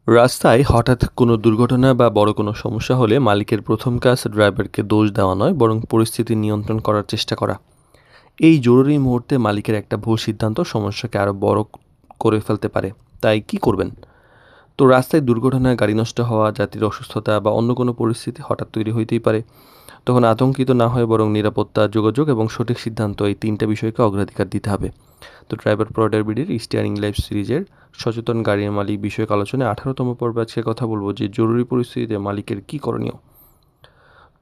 রাস্তায় হঠাৎ কোনো দুর্ঘটনা বা বড় কোনো সমস্যা হলে মালিকের প্রথম কাজ ড্রাইভারকে দোষ দেওয়া নয়, বরং পরিস্থিতি নিয়ন্ত্রণ করার চেষ্টা করা। এই জরুরি মুহূর্তে মালিকের একটা ভুল সিদ্ধান্ত সমস্যাকে আরও বড় করে ফেলতে পারে। তাই কি করবেন? তো রাস্তায় দুর্ঘটনায় গাড়ি নষ্ট হওয়া, যাত্রীর অসুস্থতা বা অন্য কোনো পরিস্থিতি হঠাৎ তৈরি হইতেই পারে। তখন আতঙ্কিত না হয়ে বরং নিরাপত্তা, যোগাযোগ এবং সঠিক সিদ্ধান্ত, এই তিনটা বিষয়কে অগ্রাধিকার দিতে হবে। তো ড্রাইভার প্রোডারবিডির স্টিয়ারিং লাইফ সিরিজের সচেতন গাড়ির মালিক বিষয়ক আলোচনায় 18তম পর্বে আজকে কথা বলবো যে জরুরি পরিস্থিতিতে মালিকের কী করণীয়।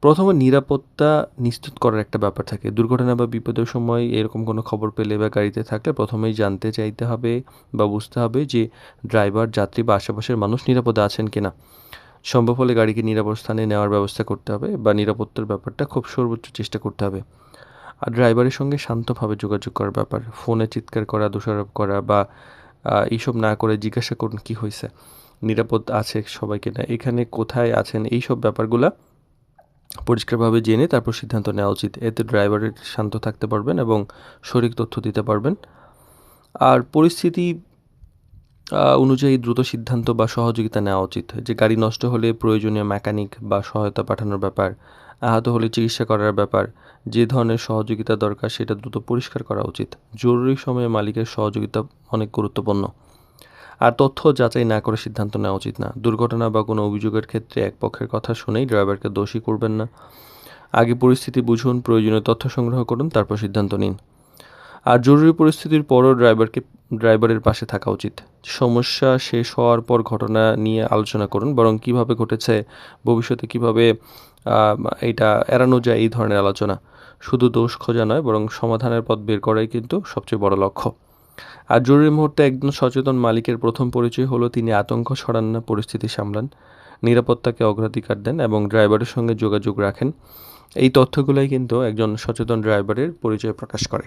প্রথমে নিরাপত্তা নিশ্চিত করার একটা ব্যাপার থাকে। দুর্ঘটনা বা বিপদের সময় এরকম কোনো খবর পেলে বা গাড়িতে থাকলে প্রথমেই জানতে চাইতে হবে বা বুঝতে হবে যে ড্রাইভার, যাত্রী বা আশেপাশের মানুষ নিরাপদে আছেন কিনা। সম্ভব হলে গাড়িকে নিরাপদ স্থানে নেওয়ার ব্যবস্থা করতে হবে বা নিরাপত্তার ব্যাপারটা খুব সর্বোচ্চ চেষ্টা করতে হবে। আর ড্রাইভারের সঙ্গে শান্তভাবে যোগাযোগ করার ব্যাপার, ফোনে চিৎকার করা, দোষারোপ করা বা এইসব না করে জিজ্ঞাসা করুন কী হয়েছে, নিরাপদ আছে সবাই কিনা, এখানে কোথায় আছেন, এইসব ব্যাপারগুলা পরিষ্কারভাবে জেনে তারপর সিদ্ধান্ত নেওয়া উচিত। এতে ড্রাইভারের শান্ত থাকতে পারবেন এবং সঠিক তথ্য দিতে পারবেন। আর পরিস্থিতি অনুযায়ী দ্রুত সিদ্ধান্ত বা সহযোগিতা নেওয়া উচিত। যে গাড়ি নষ্ট হলে প্রয়োজনীয় মেকানিক বা সহায়তা পাঠানোর ব্যাপার, আহত হলে চিকিৎসা করার ব্যাপার, যে ধরনের সহযোগিতা দরকার সেটা দ্রুত পরিষ্কার করা উচিত। জরুরি সময়ে মালিকের সহযোগিতা অনেক গুরুত্বপূর্ণ। আর তথ্য যাচাই না করে সিদ্ধান্ত নেওয়া উচিত না। দুর্ঘটনা বা কোনো অভিযোগের ক্ষেত্রে এক পক্ষের কথা শুনেই ড্রাইভারকে দোষী করবেন না। আগে পরিস্থিতি বুঝুন, প্রয়োজনীয় তথ্য সংগ্রহ করুন, তারপর সিদ্ধান্ত নিন। আর জরুরি পরিস্থিতির পরও ড্রাইভারের পাশে থাকা উচিত। সমস্যা শেষ হওয়ার পর ঘটনা নিয়ে আলোচনা করুন, বরং কিভাবে ঘটেছে, ভবিষ্যতে কিভাবে এইটা এড়ানো যায়, এই ধরনের আলোচনা। শুধু দোষ খোঁজা নয়, বরং সমাধানের পথ বের করাই কিন্তু সবচেয়ে বড় লক্ষ্য। আর জরুরি মুহূর্তে একজন সচেতন মালিকের প্রথম পরিচয় হলো তিনি আতঙ্ক ছড়ান না, পরিস্থিতি সামলান, নিরাপত্তাকে অগ্রাধিকার দেন এবং ড্রাইভারের সঙ্গে যোগাযোগ রাখেন। এই তথ্যগুলাই কিন্তু একজন সচেতন ড্রাইভারের পরিচয় প্রকাশ করে।